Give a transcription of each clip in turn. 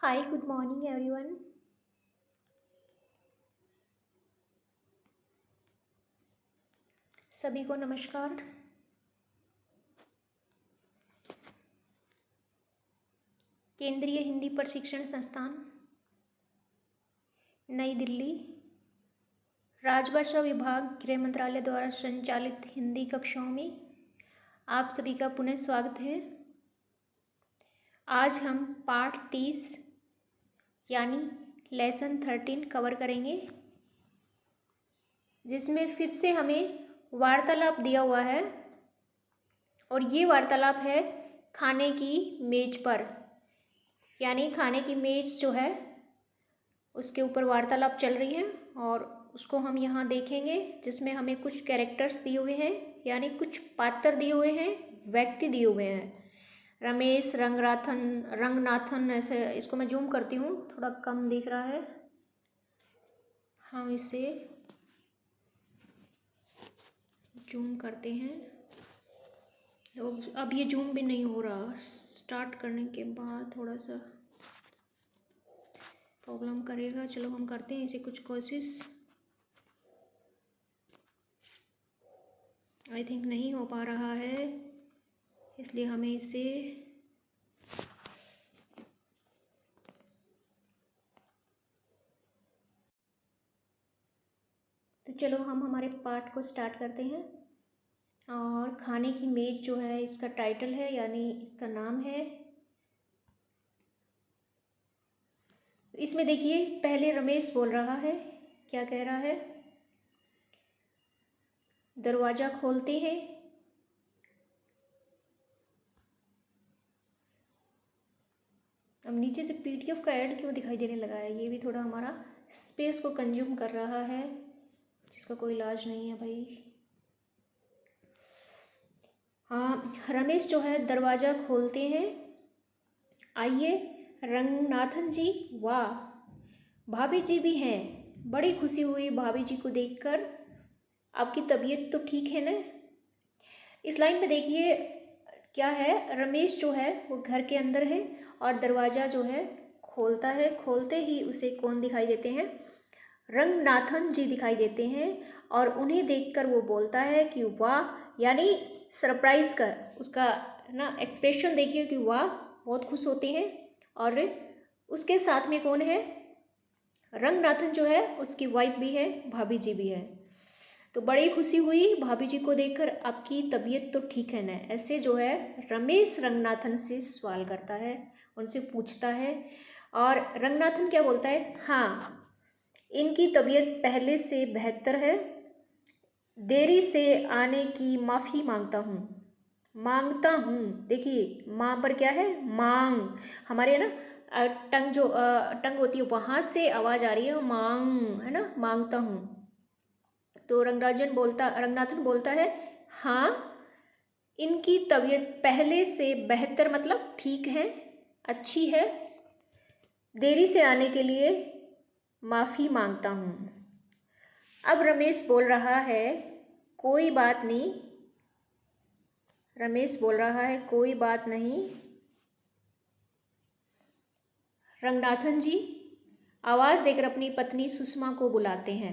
Hi, good morning everyone. सभी को नमस्कार। केंद्रीय हिंदी प्रशिक्षण संस्थान नई दिल्ली, राजभाषा विभाग, गृह मंत्रालय द्वारा संचालित हिंदी कक्षाओं में आप सभी का पुनः स्वागत है। आज हम पाठ 30 यानी लेसन 13 कवर करेंगे, जिसमें फिर से हमें वार्तालाप दिया हुआ है और ये वार्तालाप है खाने की मेज पर, यानी खाने की मेज जो है उसके ऊपर वार्तालाप चल रही है और उसको हम यहाँ देखेंगे, जिसमें हमें कुछ कैरेक्टर्स दिए हुए हैं, यानी कुछ पात्र दिए हुए हैं, व्यक्ति दिए हुए हैं। रमेश, रंगनाथन, ऐसे। इसको मैं जूम करती हूँ, थोड़ा कम दिख रहा है। हम इसे जूम करते हैं। तो अब ये जूम भी नहीं हो रहा, स्टार्ट करने के बाद थोड़ा सा प्रॉब्लम करेगा। चलो हम करते हैं इसे कुछ कोशिश। आई थिंक नहीं हो पा रहा है, इसलिए हमें इसे तो चलो हम हमारे पाठ को स्टार्ट करते हैं। और खाने की मेज जो है इसका टाइटल है, यानी इसका नाम है। इसमें देखिए, पहले रमेश बोल रहा है। क्या कह रहा है? दरवाज़ा खोलते हैं। अब नीचे से पीडीएफ का ऐड क्यों दिखाई देने लगा है? ये भी थोड़ा हमारा स्पेस को कंज्यूम कर रहा है, जिसका कोई इलाज नहीं है भाई। हाँ, रमेश जो है दरवाज़ा खोलते हैं। आइए रंगनाथन जी, वाह, भाभी जी भी हैं। बड़ी खुशी हुई भाभी जी को देखकर। आपकी तबीयत तो ठीक है ना? इस लाइन में देखिए क्या है, रमेश जो है वो घर के अंदर है और दरवाज़ा जो है खोलता है। खोलते ही उसे कौन दिखाई देते हैं? रंगनाथन जी दिखाई देते हैं और उन्हें देखकर वो बोलता है कि वाह, यानी सरप्राइज कर उसका ना एक्सप्रेशन देखिए कि वाह, बहुत खुश होते हैं। और उसके साथ में कौन है? रंगनाथन जो है उसकी वाइफ भी है, भाभी जी भी है। तो बड़ी खुशी हुई भाभी जी को देखकर। आपकी तबीयत तो ठीक है ना? ऐसे जो है रमेश रंगनाथन से सवाल करता है, उनसे पूछता है। और रंगनाथन क्या बोलता है? हाँ, इनकी तबीयत पहले से बेहतर है। देरी से आने की माफ़ी मांगता हूँ। मांगता हूँ, देखिए माँ पर क्या है? मांग। हमारे ना टंग जो टंग होती है वहाँ से आवाज़ आ रही है, मांग, है ना, मांगता हूँ। तो रंगनाथन बोलता है, हाँ, इनकी तबीयत पहले से बेहतर मतलब ठीक है, अच्छी है। देरी से आने के लिए माफ़ी मांगता हूँ। अब रमेश बोल रहा है, कोई बात नहीं। रमेश बोल रहा है, कोई बात नहीं। रंगनाथन जी आवाज़ देकर अपनी पत्नी सुषमा को बुलाते हैं।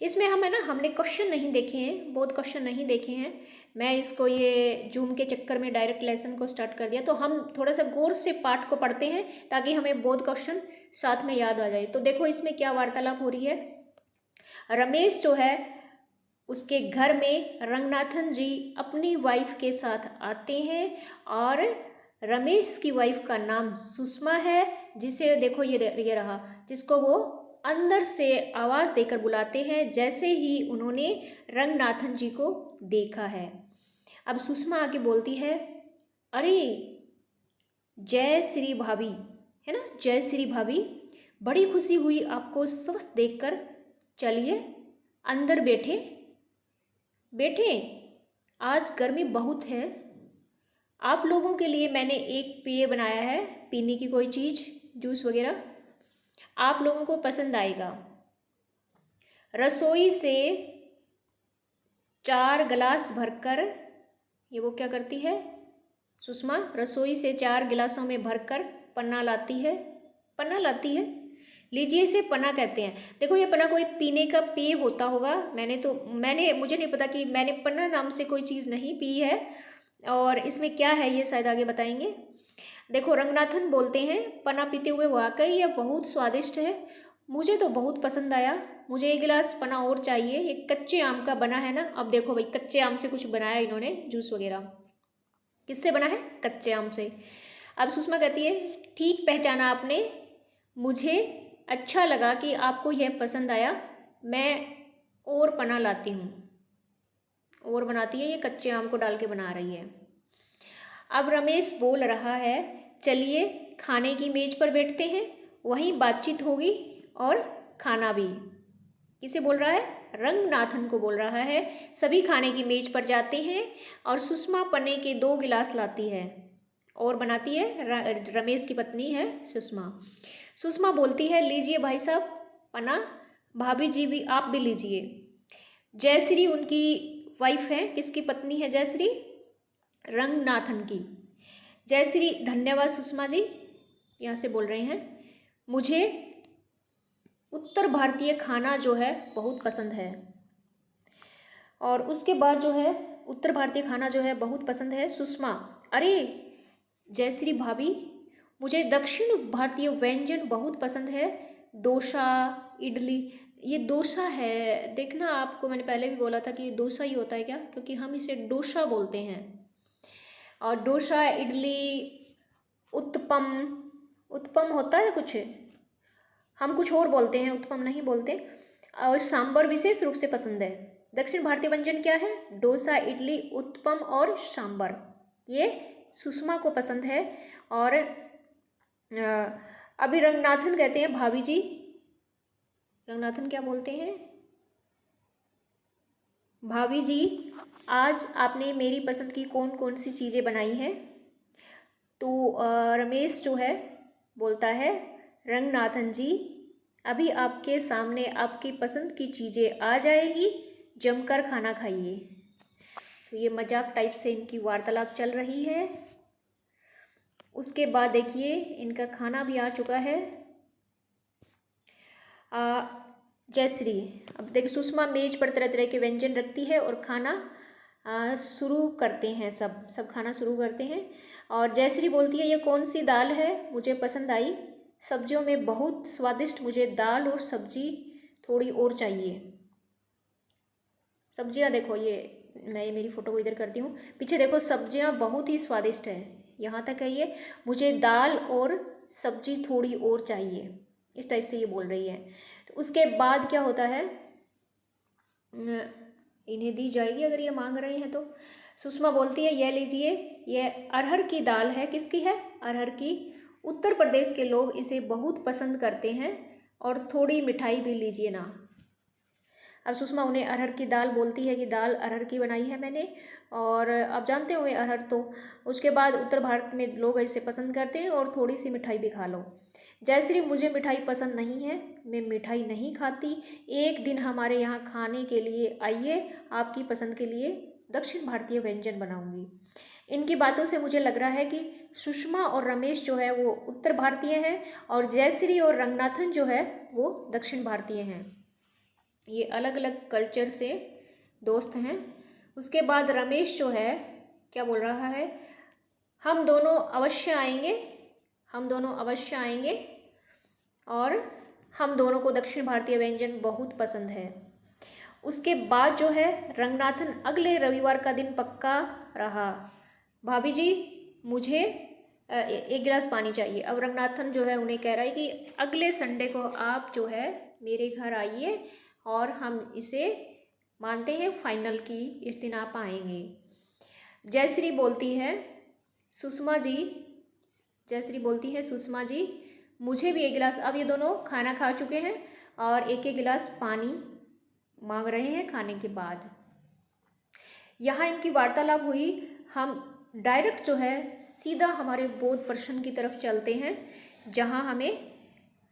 इसमें हमने क्वेश्चन नहीं देखे हैं, बहुत क्वेश्चन नहीं देखे हैं। मैं इसको ये जूम के चक्कर में डायरेक्ट लेसन को स्टार्ट कर दिया। तो हम थोड़ा सा गौर से पाठ को पढ़ते हैं ताकि हमें बहुत क्वेश्चन साथ में याद आ जाए। तो देखो इसमें क्या वार्तालाप हो रही है। रमेश जो है उसके घर में रंगनाथन जी अपनी वाइफ के साथ आते हैं और रमेश की वाइफ का नाम सुषमा है, जिसे देखो ये रहा, जिसको वो अंदर से आवाज़ देकर बुलाते हैं जैसे ही उन्होंने रंगनाथन जी को देखा है। अब सुषमा आके बोलती है, अरे जय श्री भाभी, है ना, जय श्री भाभी, बड़ी खुशी हुई आपको स्वस्थ देखकर। चलिए अंदर बैठे बैठे, आज गर्मी बहुत है। आप लोगों के लिए मैंने एक पेय बनाया है, पीने की कोई चीज़, जूस वगैरह, आप लोगों को पसंद आएगा। रसोई से 4 गिलास भरकर, ये वो क्या करती है? सुषमा रसोई से 4 गिलासों में भरकर पन्ना लाती है। पन्ना लाती है, लीजिए इसे पन्ना कहते हैं। देखो ये पन्ना कोई पीने का पेय होता होगा, मुझे नहीं पता कि मैंने पन्ना नाम से कोई चीज़ नहीं पी है, और इसमें क्या है ये शायद आगे बताएंगे। देखो रंगनाथन बोलते हैं पन्ना पीते हुए, वाकई यह बहुत स्वादिष्ट है, मुझे तो बहुत पसंद आया, मुझे एक गिलास पन्ना और चाहिए। ये कच्चे आम का बना है ना, अब देखो भाई कच्चे आम से कुछ बनाया इन्होंने जूस वगैरह, किससे बना है? कच्चे आम से। अब सुषमा कहती है ठीक पहचाना आपने, मुझे अच्छा लगा कि आपको यह पसंद आया, मैं और पन्ना लाती हूँ। और बनाती है, ये कच्चे आम को डाल के बना रही है। अब रमेश बोल रहा है चलिए खाने की मेज पर बैठते हैं, वहीं बातचीत होगी और खाना भी। किसे बोल रहा है? रंगनाथन को बोल रहा है। सभी खाने की मेज पर जाते हैं और सुषमा पन्ने के 2 गिलास लाती है और बनाती है, रमेश की पत्नी है सुषमा। सुषमा बोलती है लीजिए भाई साहब पन्ना, भाभी जी भी, आप भी लीजिए। जयश्री उनकी वाइफ है, किसकी पत्नी है जयश्री? रंगनाथन की। जयश्री धन्यवाद सुषमा जी, यहाँ से बोल रहे हैं, मुझे उत्तर भारतीय खाना जो है बहुत पसंद है। और उसके बाद जो है उत्तर भारतीय खाना जो है बहुत पसंद है। सुषमा, अरे जयश्री भाभी, मुझे दक्षिण भारतीय व्यंजन बहुत पसंद है, डोसा, इडली। ये डोसा है, देखना आपको मैंने पहले भी बोला था कि ये डोसा ही होता है क्या, क्योंकि हम इसे डोसा बोलते हैं। और डोसा, इडली, उत्पम, उत्पम होता है कुछ, हम कुछ और बोलते हैं, उत्पम नहीं बोलते। और सांभर विशेष रूप से पसंद है। दक्षिण भारतीय व्यंजन क्या है? डोसा, इडली, उत्पम और सांभर, ये सुषमा को पसंद है। और अभी रंगनाथन कहते हैं भाभी जी, रंगनाथन क्या बोलते हैं? भाभी जी आज आपने मेरी पसंद की कौन कौन सी चीज़ें बनाई हैं? तो रमेश जो है बोलता है रंगनाथन जी अभी आपके सामने आपकी पसंद की चीज़ें आ जाएगी, जमकर खाना खाइए। तो ये मजाक टाइप से इनकी वार्तालाप चल रही है। उसके बाद देखिए इनका खाना भी आ चुका है। जयश्री, अब देखिए सुषमा मेज पर तरह तरह के व्यंजन रखती है और खाना शुरू करते हैं, सब खाना शुरू करते हैं। और जयश्री बोलती है ये कौन सी दाल है, मुझे पसंद आई, सब्जियों में बहुत स्वादिष्ट, मुझे दाल और सब्जी थोड़ी और चाहिए। सब्जियां देखो, ये मैं मेरी फ़ोटो को इधर करती हूँ, पीछे देखो सब्जियां बहुत ही स्वादिष्ट है, यहाँ तक है ये, मुझे दाल और सब्जी थोड़ी और चाहिए, इस टाइप से ये बोल रही है। तो उसके बाद क्या होता है, इन्हें दी जाएगी अगर ये मांग रहे हैं तो। सुषमा बोलती है यह लीजिए, यह अरहर की दाल है, किसकी है? अरहर की। उत्तर प्रदेश के लोग इसे बहुत पसंद करते हैं, और थोड़ी मिठाई भी लीजिए ना। अब सुषमा उन्हें अरहर की दाल बोलती है कि दाल अरहर की बनाई है मैंने, और आप जानते होंगे अरहर तो। उसके बाद उत्तर भारत में लोग इसे पसंद करते हैं, और थोड़ी सी मिठाई भी खा लो। जयश्री, मुझे मिठाई पसंद नहीं है, मैं मिठाई नहीं खाती, एक दिन हमारे यहाँ खाने के लिए आइए, आपकी पसंद के लिए दक्षिण भारतीय व्यंजन बनाऊंगी। इनकी बातों से मुझे लग रहा है कि सुषमा और रमेश जो है वो उत्तर भारतीय हैं, और जयश्री और रंगनाथन जो है वो दक्षिण भारतीय हैं, ये अलग अलग कल्चर से दोस्त हैं। उसके बाद रमेश जो है क्या बोल रहा है, हम दोनों अवश्य आएंगे, हम दोनों अवश्य आएंगे, और हम दोनों को दक्षिण भारतीय व्यंजन बहुत पसंद है। उसके बाद जो है रंगनाथन अगले रविवार का दिन पक्का रहा, भाभी जी मुझे एक गिलास पानी चाहिए। अब रंगनाथन जो है उन्हें कह रहा है कि अगले संडे को आप जो है मेरे घर आइए, और हम इसे मानते हैं फाइनल की इस दिन आप आएंगे। जयश्री बोलती है सुषमा जी, जयश्री बोलती है सुषमा जी मुझे भी एक गिलास, अब ये दोनों खाना खा चुके हैं और एक एक गिलास पानी मांग रहे हैं खाने के बाद। यहाँ इनकी वार्तालाप हुई, हम डायरेक्ट जो है सीधा हमारे बोध प्रश्न की तरफ चलते हैं, जहाँ हमें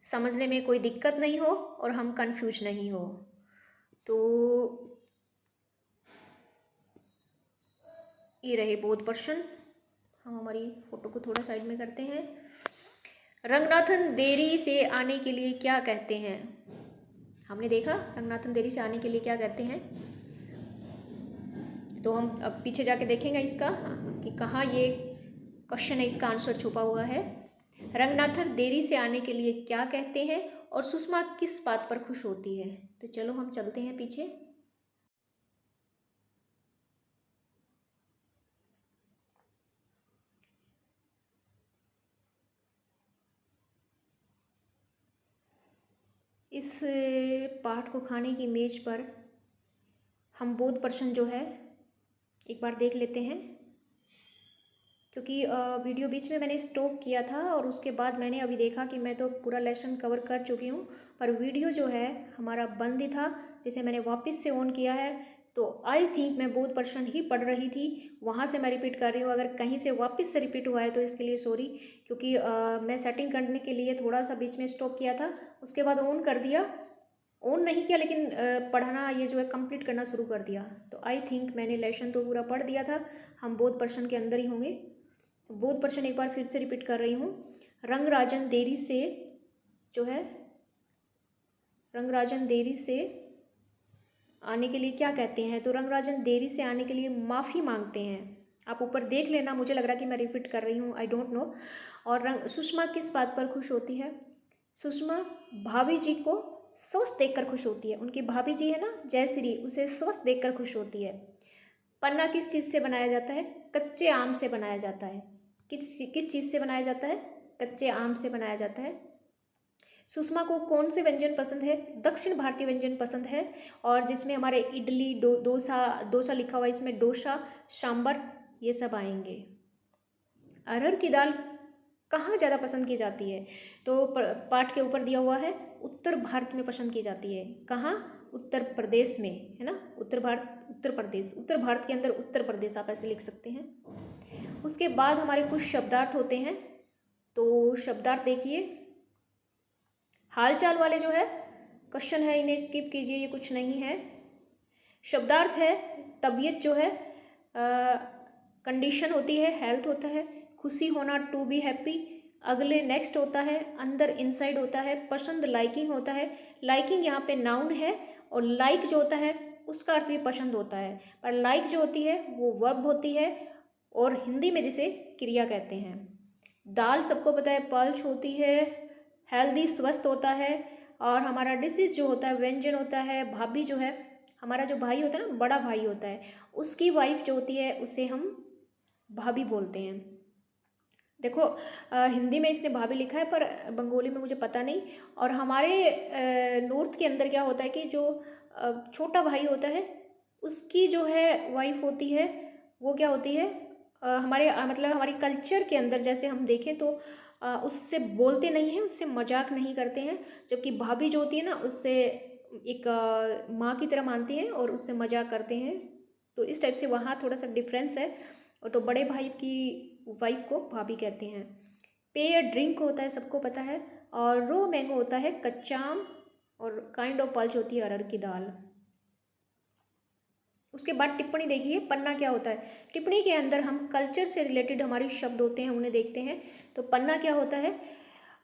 समझने में कोई दिक्कत नहीं हो और हम कंफ्यूज नहीं हो। तो ये रहे बोध प्रश्न। हम हमारी फ़ोटो को थोड़ा साइड में करते हैं। रंगनाथन देरी से आने के लिए क्या कहते हैं? हमने देखा रंगनाथन देरी से आने के लिए क्या कहते हैं, तो हम अब पीछे जाके देखेंगे इसका कि कहाँ ये क्वेश्चन है, इसका आंसर छुपा हुआ है। रंगनाथन देरी से आने के लिए क्या कहते हैं और सुषमा किस बात पर खुश होती है? तो चलो हम चलते हैं पीछे। इस पाठ को खाने की मेज पर हम बोध प्रश्न जो है एक बार देख लेते हैं, क्योंकि वीडियो बीच में मैंने स्टॉप किया था और उसके बाद मैंने अभी देखा कि मैं तो पूरा लेसन कवर कर चुकी हूँ, पर वीडियो जो है हमारा बंद ही था, जिसे मैंने वापस से ऑन किया है। तो आई थिंक मैं बोध प्रश्न ही पढ़ रही थी, वहाँ से मैं रिपीट कर रही हूँ। अगर कहीं से वापस से रिपीट हुआ है तो इसके लिए सॉरी, क्योंकि मैं सेटिंग करने के लिए थोड़ा सा बीच में स्टॉप किया था, उसके बाद ऑन कर दिया, ऑन नहीं किया लेकिन पढ़ना ये जो है कंप्लीट करना शुरू कर दिया। तो आई थिंक मैंने लेसन तो पूरा पढ़ दिया था, हम बोध प्रश्न के अंदर ही होंगे। तो बोध प्रश्न एक बार फिर से रिपीट कर रही हूँ। रंगराजन देरी से जो है, रंगराजन देरी से आने के लिए क्या कहते हैं? तो रंगराजन देरी से आने के लिए माफ़ी मांगते हैं। आप ऊपर देख लेना, मुझे लग रहा कि मैं रिपीट कर रही हूँ, आई डोंट नो। और सुषमा किस बात पर खुश होती है? सुषमा भाभी जी को स्वस्थ देखकर खुश होती है। उनकी भाभी जी है ना जयश्री, उसे स्वस्थ देखकर खुश होती है। पन्ना किस चीज़ से बनाया जाता है? कच्चे आम से बनाया जाता है। किस चीज़ से बनाया जाता है? कच्चे आम से बनाया जाता है। सुषमा को कौन से व्यंजन पसंद है? दक्षिण भारतीय व्यंजन पसंद है, और जिसमें हमारे इडली डोसा डोसा लिखा हुआ है, इसमें डोसा सांबर ये सब आएंगे। अरहर की दाल कहाँ ज़्यादा पसंद की जाती है? तो पाठ के ऊपर दिया हुआ है, उत्तर भारत में पसंद की जाती है। कहाँ? उत्तर प्रदेश में, है ना। उत्तर भारत, उत्तर प्रदेश, उत्तर भारत के अंदर उत्तर प्रदेश, आप ऐसे लिख सकते हैं। उसके बाद हमारे कुछ शब्दार्थ होते हैं, तो शब्दार्थ देखिए। हालचाल वाले जो है क्वेश्चन है, इन्हें स्किप कीजिए, ये कुछ नहीं है। शब्दार्थ है तबीयत जो है, कंडीशन होती है, हेल्थ होता है, खुशी होना टू बी हैप्पी, अगले नेक्स्ट होता है, अंदर इनसाइड होता है, पसंद लाइकिंग होता है। लाइकिंग यहाँ पे नाउन है, और लाइक जो होता है उसका अर्थ भी पसंद होता है, पर लाइक जो होती है वो वर्ब होती है, और हिंदी में जिसे क्रिया कहते हैं। दाल सबको पता है पल्च होती है, हेल्दी स्वस्थ होता है, और हमारा डिसीज जो होता है व्यंजन होता है। भाभी जो है, हमारा जो भाई होता है ना, बड़ा भाई होता है, उसकी वाइफ जो होती है उसे हम भाभी बोलते हैं। देखो हिंदी में इसने भाभी लिखा है, पर बंगाली में मुझे पता नहीं। और हमारे नॉर्थ के अंदर क्या होता है कि जो छोटा भाई होता है उसकी जो है वाइफ होती है, वो क्या होती है, हमारे मतलब हमारी कल्चर के अंदर जैसे हम देखें तो उससे बोलते नहीं हैं, उससे मजाक नहीं करते हैं। जबकि भाभी जो होती है ना, उससे एक माँ की तरह मानते हैं और उससे मजाक करते हैं। तो इस टाइप से वहाँ थोड़ा सा डिफरेंस है। और तो बड़े भाई की वाइफ को भाभी कहते हैं। पेय ड्रिंक होता है, सबको पता है। और रो मैंगो होता है कच्चा आम, और काइंड ऑफ पल्च होती है अरहर की दाल। उसके बाद टिप्पणी देखिए, पन्ना क्या होता है? टिप्पणी के अंदर हम कल्चर से रिलेटेड हमारे शब्द होते हैं, उन्हें देखते हैं। तो पन्ना क्या होता है?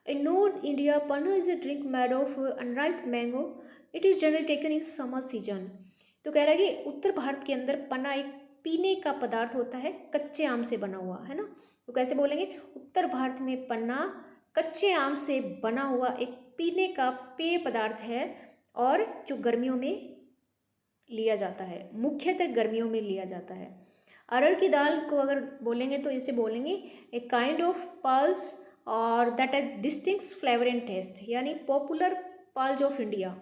In north India panna is a drink made of unriped mango, it is generally taken in summer season. तो कह रहा है कि उत्तर भारत के अंदर पन्ना एक पीने का पदार्थ होता है, कच्चे आम से बना हुआ, है ना। तो कैसे बोलेंगे? उत्तर भारत में पन्ना कच्चे आम से बना हुआ एक पीने का पेय पदार्थ है, और जो गर्मियों में लिया जाता है, मुख्यतः गर्मियों में लिया जाता है। अरहर की दाल को अगर बोलेंगे तो इसे बोलेंगे ए काइंड ऑफ पल्स, और that a distinct flavour and taste, यानी पॉपुलर पल्स ऑफ इंडिया,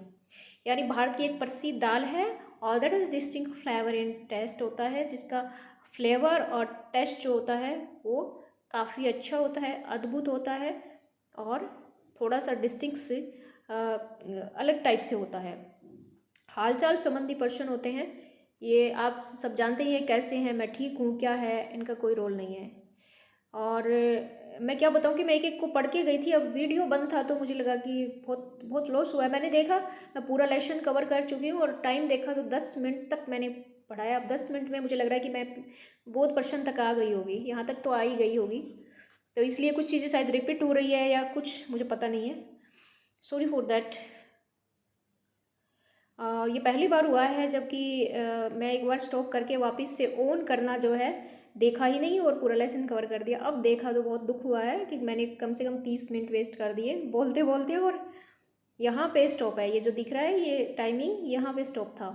यानी भारत की एक प्रसिद्ध दाल है, और that is distinct flavour and taste होता है, जिसका फ्लेवर और टेस्ट जो होता है वो काफ़ी अच्छा होता है, अद्भुत होता है, और थोड़ा सा डिस्टिंक्ट से अलग टाइप से होता है। हालचाल संबंधी प्रश्न होते हैं, ये आप सब जानते ही हैं कैसे हैं, मैं ठीक हूँ, क्या है, इनका कोई रोल नहीं है। और मैं क्या बताऊँ कि मैं एक एक को पढ़ के गई थी, अब वीडियो बंद था तो मुझे लगा कि बहुत बहुत लॉस हुआ है। मैंने देखा मैं पूरा लेसन कवर कर चुकी हूँ, और टाइम देखा तो 10 मिनट तक मैंने पढ़ाया। अब 10 मिनट में मुझे लग रहा है कि मैं बहुत प्रश्न तक आ गई होगी, यहाँ तक तो आ ही गई होगी। तो इसलिए कुछ चीज़ें शायद रिपीट हो रही है या कुछ, मुझे पता नहीं है, सॉरी फॉर दैट। ये पहली बार हुआ है जबकि मैं एक बार स्टॉप करके वापस से ऑन करना जो है देखा ही नहीं और पूरा लेसन कवर कर दिया। अब देखा तो बहुत दुख हुआ है कि मैंने कम से कम 30 मिनट वेस्ट कर दिए बोलते बोलते, और यहाँ पे स्टॉप है, ये जो दिख रहा है ये टाइमिंग, यहाँ पे स्टॉप था।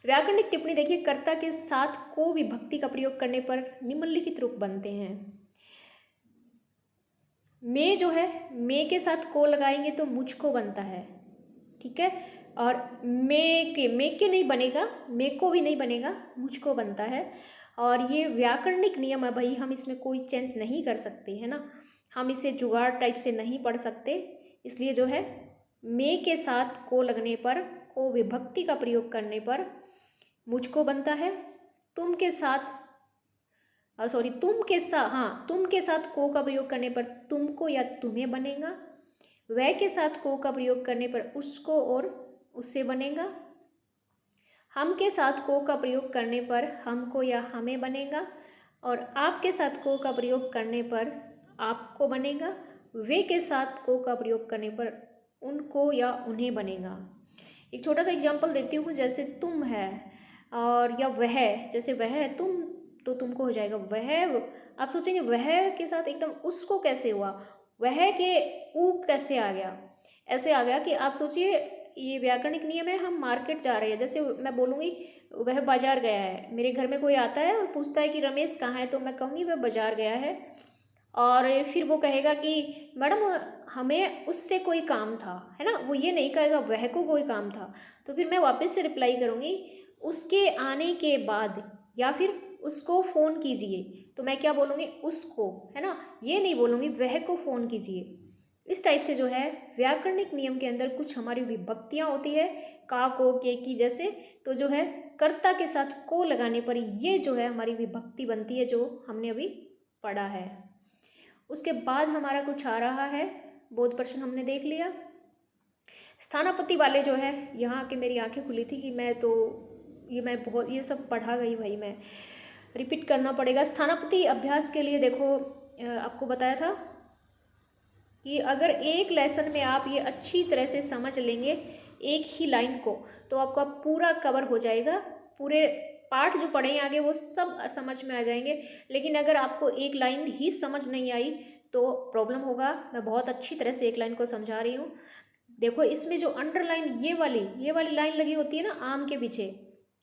व्याकरणिक टिप्पणी देखिए, कर्ता के साथ को विभक्ति का प्रयोग करने पर निम्नलिखित रूप बनते हैं। मैं जो है, मैं के साथ को लगाएंगे तो मुझको बनता है, ठीक है। और मैं के नहीं बनेगा, मैं को भी नहीं बनेगा, मुझको बनता है। और ये व्याकरणिक नियम है भाई, हम इसमें कोई चेंज नहीं कर सकते, है ना। हम इसे जुगाड़ टाइप से नहीं पढ़ सकते, इसलिए जो है मैं के साथ को लगने पर, को विभक्ति का प्रयोग करने पर मुझको बनता है। तुम के साथ तुम के साथ को का प्रयोग करने पर तुमको या तुम्हें बनेगा। वह के साथ को का प्रयोग करने पर उसको और उसे बनेगा। हम के साथ को का प्रयोग करने पर हमको या हमें बनेगा। और आप के साथ को का प्रयोग करने पर आपको बनेगा। वे के साथ को का प्रयोग करने पर उनको या उन्हें बनेगा। एक छोटा सा एग्जाम्पल देती हूँ, जैसे तुम है और या वह, जैसे वह है तुम तो तुमको हो जाएगा वह। आप सोचेंगे वह के साथ एकदम उसको कैसे हुआ, वह के ऊ कैसे आ गया, ऐसे आ गया कि आप सोचिए ये व्याकरणिक नियम है। हम मार्केट जा रहे हैं, जैसे मैं बोलूँगी वह बाजार गया है, मेरे घर में कोई आता है और पूछता है कि रमेश कहाँ है, तो मैं कहूँगी वह बाजार गया है। और फिर वो कहेगा कि मैडम हमें उससे कोई काम था, है ना, वो ये नहीं कहेगा वह को कोई काम था। तो फिर मैं वापस से रिप्लाई करूँगी उसके आने के बाद, या फिर उसको फ़ोन कीजिए, तो मैं क्या बोलूँगी उसको, है ना, ये नहीं बोलूँगी वह को फ़ोन कीजिए। इस टाइप से जो है व्याकरणिक नियम के अंदर कुछ हमारी विभक्तियाँ होती है, का को के की जैसे, तो जो है कर्ता के साथ को लगाने पर ये जो है हमारी विभक्ति बनती है, जो हमने अभी पढ़ा है। उसके बाद हमारा कुछ आ रहा है, बोध प्रश्न हमने देख लिया। स्थानापत्ति वाले जो है, यहाँ के मेरी आंखें खुली थी कि मैं बहुत ये सब पढ़ा गई भाई, मैं रिपीट करना पड़ेगा। स्थानापत्ति अभ्यास के लिए देखो आपको बताया था कि अगर एक लेसन में आप ये अच्छी तरह से समझ लेंगे एक ही लाइन को, तो आपका पूरा कवर हो जाएगा, पूरे पार्ट जो पढ़े आगे वो सब समझ में आ जाएंगे। लेकिन अगर आपको एक लाइन ही समझ नहीं आई तो प्रॉब्लम होगा। मैं बहुत अच्छी तरह से एक लाइन को समझा रही हूँ। देखो इसमें जो अंडरलाइन ये वाली लाइन लगी होती है ना आम के पीछे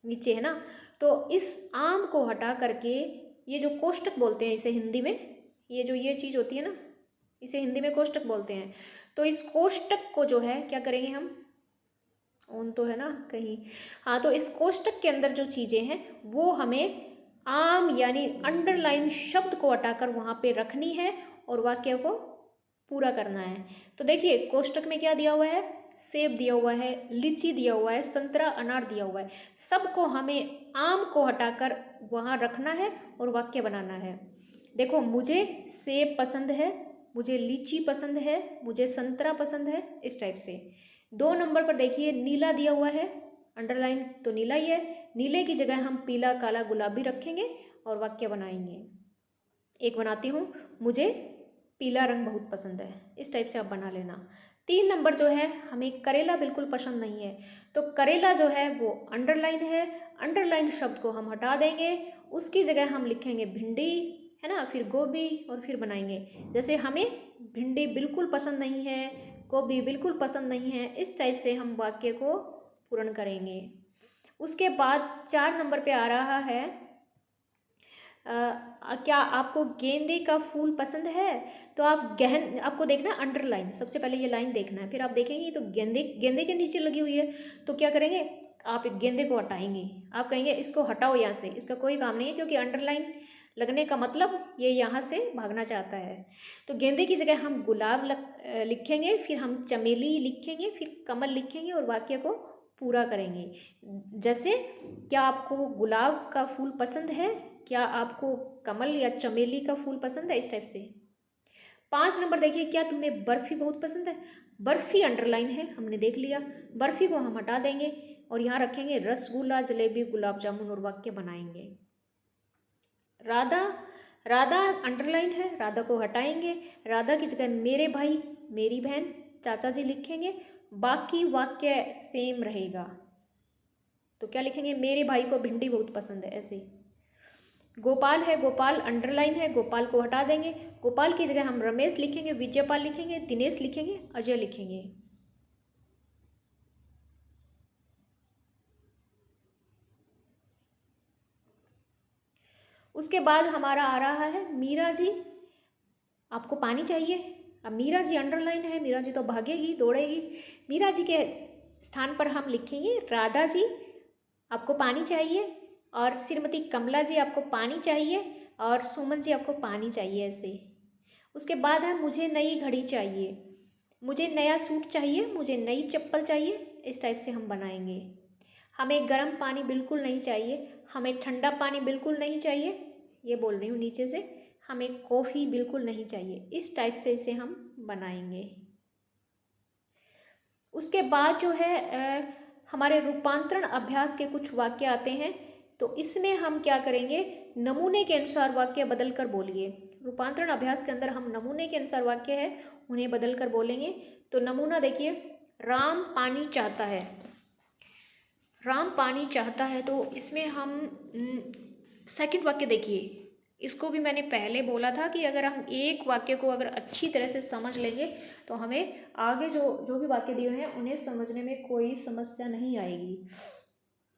नीचे, है ना, तो इस आम को हटा करके ये जो कोष्टक बोलते हैं इसे हिंदी में, ये जो ये चीज़ होती है ना इसे हिंदी में कोष्टक बोलते हैं। तो इस कोष्टक को जो है क्या करेंगे हम, ऑन तो है ना कहीं, हाँ, तो इस कोष्टक के अंदर जो चीज़ें हैं वो हमें आम यानी अंडरलाइन शब्द को हटाकर वहाँ पे रखनी है और वाक्य को पूरा करना है। तो देखिए कोष्टक में क्या दिया हुआ है, सेब दिया हुआ है, लीची दिया हुआ है, संतरा अनार दिया हुआ है, सबको हमें आम को हटाकर वहाँ रखना है और वाक्य बनाना है। देखो मुझे सेब पसंद है, मुझे लीची पसंद है, मुझे संतरा पसंद है, इस टाइप से। 2 नंबर पर देखिए नीला दिया हुआ है, अंडरलाइन तो नीला ही है, नीले की जगह हम पीला काला गुलाबी रखेंगे और वाक्य बनाएंगे। एक बनाती हूँ, मुझे पीला रंग बहुत पसंद है, इस टाइप से आप बना लेना। 3 नंबर जो है, हमें करेला बिल्कुल पसंद नहीं है, तो करेला जो है वो अंडरलाइन है, अंडरलाइन शब्द को हम हटा देंगे, उसकी जगह हम लिखेंगे भिंडी, है ना, फिर गोभी और फिर बनाएंगे। जैसे हमें भिंडी बिल्कुल पसंद नहीं है, गोभी बिल्कुल पसंद नहीं है, इस टाइप से हम वाक्य को पूर्ण करेंगे। उसके बाद 4 नंबर पे आ रहा है क्या आपको गेंदे का फूल पसंद है, तो आपको देखना अंडरलाइन, सबसे पहले ये लाइन देखना है, फिर आप देखेंगे तो गेंदे के नीचे लगी हुई है, तो क्या करेंगे आप गेंदे को हटाएंगे, आप कहेंगे इसको हटाओ यहाँ से, इसका कोई काम नहीं है, क्योंकि अंडरलाइन लगने का मतलब ये यहाँ से भागना चाहता है। तो गेंदे की जगह हम गुलाब लिखेंगे, फिर हम चमेली लिखेंगे, फिर कमल लिखेंगे और वाक्य को पूरा करेंगे। जैसे क्या आपको गुलाब का फूल पसंद है, क्या आपको कमल या चमेली का फूल पसंद है, इस टाइप से। 5 नंबर देखिए, क्या तुम्हें बर्फी बहुत पसंद है, बर्फी अंडरलाइन है, हमने देख लिया, बर्फी को हम हटा देंगे और यहाँ रखेंगे रसगुल्ला जलेबी गुलाब जामुन और वाक्य बनाएंगे। राधा राधा अंडरलाइन है, राधा को हटाएंगे, राधा की जगह मेरे भाई मेरी बहन चाचा जी लिखेंगे, बाकी वाक्य सेम रहेगा। तो क्या लिखेंगे, मेरे भाई को भिंडी बहुत पसंद है, ऐसे। गोपाल है, गोपाल अंडरलाइन है, गोपाल को हटा देंगे, गोपाल की जगह हम रमेश लिखेंगे, विजयपाल लिखेंगे, दिनेश लिखेंगे, अजय लिखेंगे। उसके बाद हमारा आ रहा है मीरा जी, आपको पानी चाहिए। अब मीरा जी अंडरलाइन है, मीरा जी तो भागेगी दौड़ेगी, मीरा जी के स्थान पर हम लिखेंगे राधा जी, आपको पानी चाहिए, और श्रीमती कमला जी आपको पानी चाहिए, और सुमन जी आपको पानी चाहिए, ऐसे। उसके बाद है मुझे नई घड़ी चाहिए, मुझे नया सूट चाहिए, मुझे नई चप्पल चाहिए, इस टाइप से हम बनाएंगे। हमें गर्म पानी बिल्कुल नहीं चाहिए, हमें ठंडा पानी बिल्कुल नहीं चाहिए, ये बोल रही हूँ नीचे से, हमें कॉफ़ी बिल्कुल नहीं चाहिए, इस टाइप से इसे हम बनाएंगे। उसके बाद जो है हमारे रूपांतरण अभ्यास के कुछ वाक्य आते हैं, तो इसमें हम क्या करेंगे, नमूने के अनुसार वाक्य बदल कर बोलिए। रूपांतरण अभ्यास के अंदर हम नमूने के अनुसार वाक्य है उन्हें बदल कर बोलेंगे। तो नमूना देखिए, राम पानी चाहता है, राम पानी चाहता है, तो इसमें हम सेकंड वाक्य देखिए, इसको भी मैंने पहले बोला था कि अगर हम एक वाक्य को अगर अच्छी तरह से समझ लेंगे तो हमें आगे जो जो भी वाक्य दिए हैं उन्हें समझने में कोई समस्या नहीं आएगी।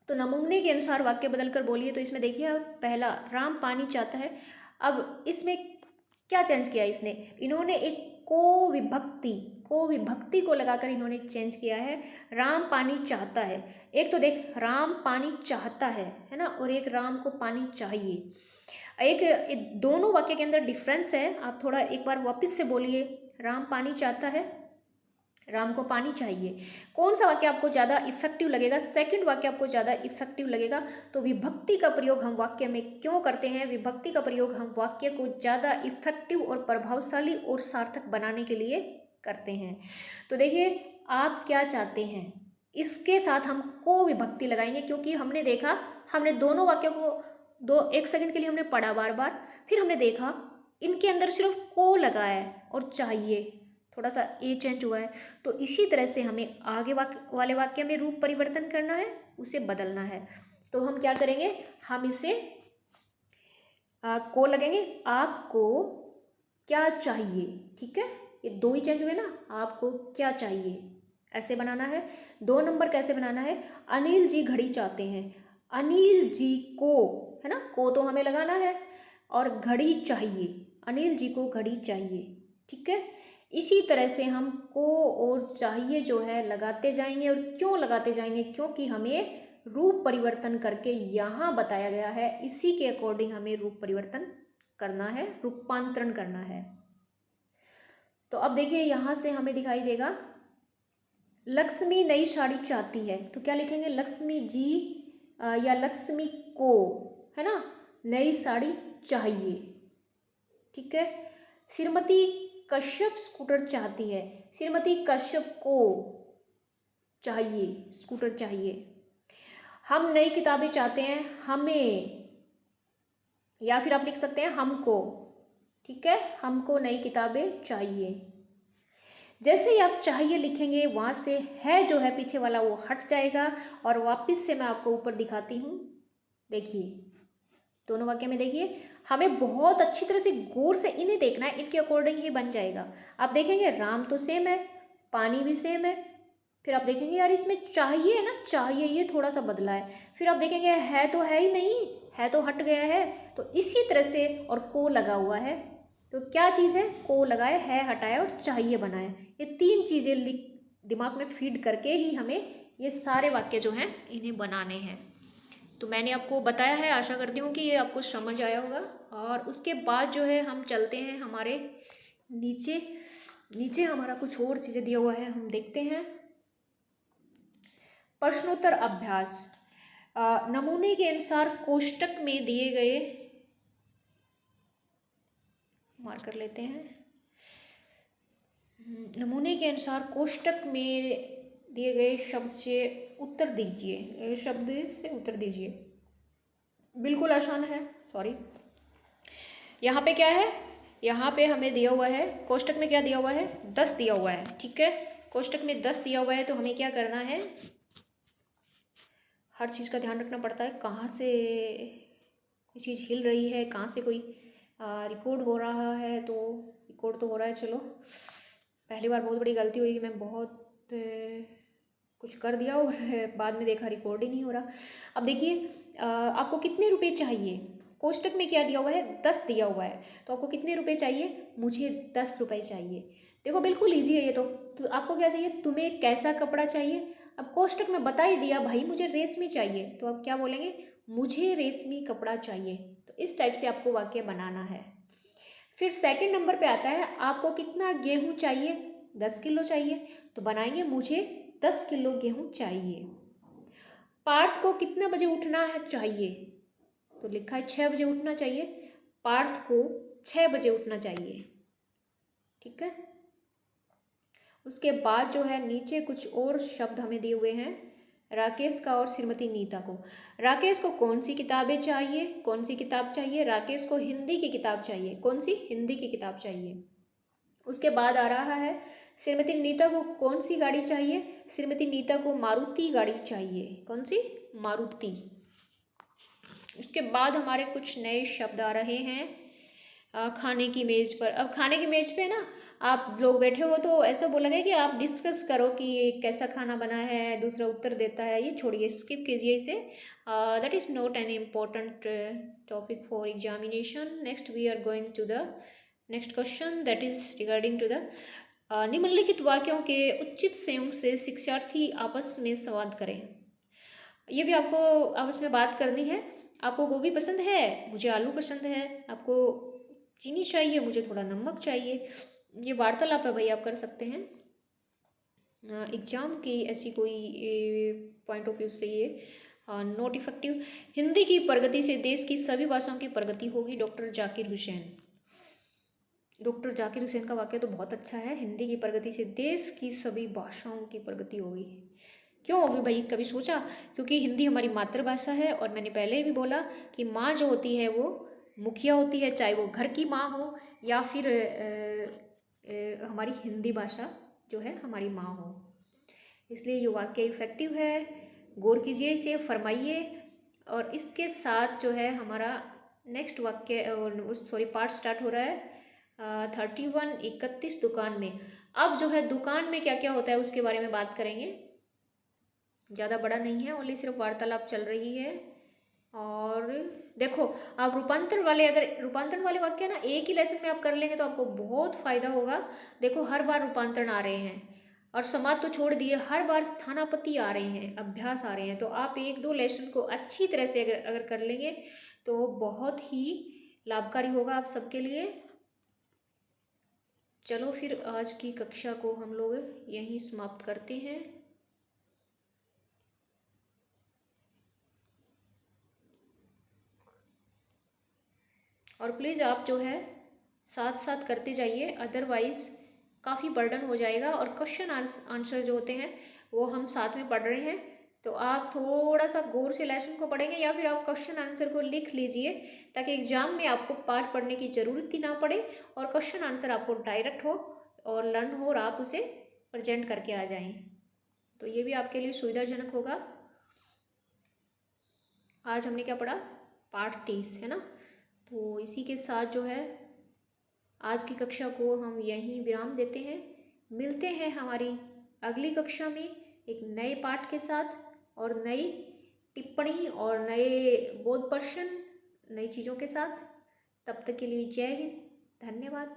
तो नमूने के अनुसार वाक्य बदल कर बोलिए। तो इसमें देखिए, अब पहला राम पानी चाहता है, अब इसमें क्या चेंज किया इसने, इन्होंने एक को विभक्ति को लगाकर इन्होंने चेंज किया है। राम पानी चाहता है, एक तो देख राम पानी चाहता है ना, और एक राम को पानी चाहिए। एक दोनों वाक्य के अंदर डिफरेंस है, आप थोड़ा एक बार वापस से बोलिए, राम पानी चाहता है, राम को पानी चाहिए। कौन सा वाक्य आपको ज़्यादा इफेक्टिव लगेगा, सेकंड वाक्य आपको ज़्यादा इफेक्टिव लगेगा। तो विभक्ति का प्रयोग हम वाक्य में क्यों करते हैं, विभक्ति का प्रयोग हम वाक्य को ज़्यादा इफेक्टिव और प्रभावशाली और सार्थक बनाने के लिए करते हैं। तो देखिए, आप क्या चाहते हैं, इसके साथ हम को विभक्ति लगाएंगे, क्योंकि हमने देखा, हमने दोनों वाक्यों को एक सेकंड के लिए हमने पढ़ा बार बार, फिर हमने देखा इनके अंदर सिर्फ को लगा है और चाहिए थोड़ा सा ए चेंज हुआ है। तो इसी तरह से हमें आगे वाले वाक्य में रूप परिवर्तन करना है, उसे बदलना है। तो हम क्या करेंगे, हम इसे को लगेंगे, आपको क्या चाहिए, ठीक है, ये दो ही चेंज हुए ना, आपको क्या चाहिए ऐसे बनाना है। 2 नंबर कैसे बनाना है, अनिल जी घड़ी चाहते हैं, अनिल जी को, है ना, को तो हमें लगाना है, और घड़ी चाहिए, अनिल जी को घड़ी चाहिए, ठीक है। इसी तरह से हम को और चाहिए जो है लगाते जाएंगे, और क्यों लगाते जाएंगे, क्योंकि हमें रूप परिवर्तन करके यहाँ बताया गया है, इसी के अकॉर्डिंग हमें रूप परिवर्तन करना है, रूपांतरण करना है। तो अब देखिए, यहाँ से हमें दिखाई देगा लक्ष्मी नई साड़ी चाहती है, तो क्या लिखेंगे, लक्ष्मी जी या लक्ष्मी को, है ना, नई साड़ी चाहिए, ठीक है। श्रीमती कश्यप स्कूटर चाहती है, श्रीमती कश्यप को चाहिए, स्कूटर चाहिए। हम नई किताबें चाहते हैं, हमें, या फिर आप लिख सकते हैं हमको, ठीक है, हमको नई किताबें चाहिए। जैसे ही आप चाहिए लिखेंगे, वहाँ से है जो है पीछे वाला वो हट जाएगा, और वापस से मैं आपको ऊपर दिखाती हूँ। देखिए, दोनों वाक्य में देखिए, हमें बहुत अच्छी तरह से गौर से इन्हें देखना है, इनके अकॉर्डिंग ही बन जाएगा। आप देखेंगे राम तो सेम है, पानी भी सेम है, फिर आप देखेंगे यार इसमें चाहिए है ना, चाहिए ये थोड़ा सा बदला है, फिर आप देखेंगे है तो है ही नहीं, है तो हट गया है। तो इसी तरह से, और को लगा हुआ है, तो क्या चीज़ है, को लगाए, है हटाए, और चाहिए बनाए, ये 3 चीज़ें दिमाग में फीड करके ही हमें ये सारे वाक्य जो हैं इन्हें बनाने हैं। तो मैंने आपको बताया है, आशा करती हूँ कि ये आपको समझ आया होगा। और उसके बाद जो है हम चलते हैं हमारे नीचे, नीचे हमारा कुछ और चीज़ें दिया हुआ है, हम देखते हैं। प्रश्नोत्तर अभ्यास, नमूने के अनुसार कोष्टक में दिए गए, मार्क कर लेते हैं, नमूने के अनुसार कोष्टक में दिए गए शब्द से उत्तर दीजिए, शब्द से उत्तर दीजिए। बिल्कुल आसान है, सॉरी। यहाँ पे क्या है, यहाँ पे हमें दिया हुआ है कोष्टक में क्या दिया हुआ है, 10 दिया हुआ है, ठीक है। कोष्टक में 10 दिया हुआ है तो हमें क्या करना है, हर चीज़ का ध्यान रखना पड़ता है, कहाँ से कोई चीज़ हिल रही है, कहाँ से कोई रिकॉर्ड हो रहा है। तो रिकॉर्ड तो हो रहा है, चलो। पहली बार बहुत बड़ी गलती हुई कि मैं बहुत कुछ कर दिया और बाद में देखा रिकॉर्ड ही नहीं हो रहा। अब देखिए आपको कितने रुपए चाहिए, कोष्टक में क्या दिया हुआ है, 10 दिया हुआ है, तो आपको कितने रुपए चाहिए, मुझे 10 रुपये चाहिए। देखो बिल्कुल ईजी है ये तो आपको क्या चाहिए, तुम्हें कैसा कपड़ा चाहिए। अब कोष्टक में बता ही दिया भाई मुझे रेशमी चाहिए, तो आप क्या बोलेंगे, मुझे रेशमी कपड़ा चाहिए। तो इस टाइप से आपको वाक्य बनाना है। फिर सेकंड नंबर पे आता है, आपको कितना गेहूं चाहिए, 10 किलो चाहिए, तो बनाएंगे मुझे 10 किलो गेहूं चाहिए। पार्थ को कितना बजे उठना है चाहिए, तो लिखा है 6 बजे उठना चाहिए, पार्थ को 6 बजे उठना चाहिए, ठीक है। उसके बाद जो है नीचे कुछ और शब्द हमें दिए हुए हैं, राकेश का और श्रीमती नीता को। राकेश को कौन सी किताबें चाहिए, कौन सी किताब चाहिए, राकेश को हिंदी की किताब चाहिए, कौन सी, हिंदी की किताब चाहिए। उसके बाद आ रहा है श्रीमती नीता को कौन सी गाड़ी चाहिए, श्रीमती नीता को मारुति गाड़ी चाहिए, कौन सी, मारुति। उसके बाद हमारे कुछ नए शब्द आ रहे हैं, खाने की मेज़ पर। अब खाने की मेज़ पे ना आप लोग बैठे हो तो ऐसा बोला गया कि आप डिस्कस करो कि ये कैसा खाना बना है, दूसरा उत्तर देता है, ये छोड़िए, स्किप कीजिए इसे। That is not an important topic for examination. Next we are going to the next question, that is regarding to the निम्नलिखित वाक्यों के उचित संयोग से शिक्षार्थी आपस में संवाद करें। ये भी आपको आपस में बात करनी है। आपको गोभी पसंद है, मुझे आलू पसंद है, आपको चीनी चाहिए, मुझे थोड़ा नमक चाहिए। ये वार्तालाप है भाई, आप कर सकते हैं। एग्जाम की ऐसी कोई पॉइंट ऑफ व्यू से ये नॉट इफेक्टिव। हिंदी की प्रगति से देश की सभी भाषाओं की प्रगति होगी, डॉक्टर जाकिर हुसैन। डॉक्टर जाकिर हुसैन का वाक्य तो बहुत अच्छा है, हिंदी की प्रगति से देश की सभी भाषाओं की प्रगति होगी। क्यों होगी भाई, कभी सोचा, क्योंकि हिंदी हमारी मातृभाषा है। और मैंने पहले भी बोला कि माँ जो होती है वो मुखिया होती है, चाहे वो घर की माँ हो या फिर हमारी हिंदी भाषा जो है हमारी माँ हो। इसलिए ये वाक्य इफेक्टिव है, गौर कीजिए इसे, फरमाइए। और इसके साथ जो है हमारा नेक्स्ट वाक्य सॉरी पार्ट स्टार्ट हो रहा है 31 31 दुकान में। अब जो है दुकान में क्या क्या होता है उसके बारे में बात करेंगे। ज़्यादा बड़ा नहीं है, ओनली सिर्फ वार्तालाप चल रही है। और देखो आप रूपांतरण वाले वाक्य ना एक ही लेसन में आप कर लेंगे तो आपको बहुत फायदा होगा। देखो हर बार रूपांतरण आ रहे हैं, और समाज तो छोड़ दिए, हर बार स्थानापति आ रहे हैं, अभ्यास आ रहे हैं। तो आप एक दो लेसन को अच्छी तरह से अगर कर लेंगे तो बहुत ही लाभकारी होगा आप सबके लिए। चलो फिर आज की कक्षा को हम लोग यहीं समाप्त करते हैं। और प्लीज़ आप जो है साथ साथ करते जाइए, अदरवाइज़ काफ़ी बर्डन हो जाएगा। और क्वेश्चन आंसर जो होते हैं वो हम साथ में पढ़ रहे हैं, तो आप थोड़ा सा गौर से लेसन को पढ़ेंगे या फिर आप क्वेश्चन आंसर को लिख लीजिए, ताकि एग्जाम में आपको पाठ पढ़ने की ज़रूरत ही ना पड़े और क्वेश्चन आंसर आपको डायरेक्ट हो और लर्न हो और आप उसे प्रेजेंट करके आ जाएं। तो ये भी आपके लिए सुविधाजनक होगा। आज हमने क्या पढ़ा, पाठ 30 है ना। तो इसी के साथ जो है आज की कक्षा को हम यहीं विराम देते हैं। मिलते हैं हमारी अगली कक्षा में एक नए पाठ के साथ और नई टिप्पणी और नए बोध प्रश्न, नई चीज़ों के साथ। तब तक के लिए जय हिंद, धन्यवाद।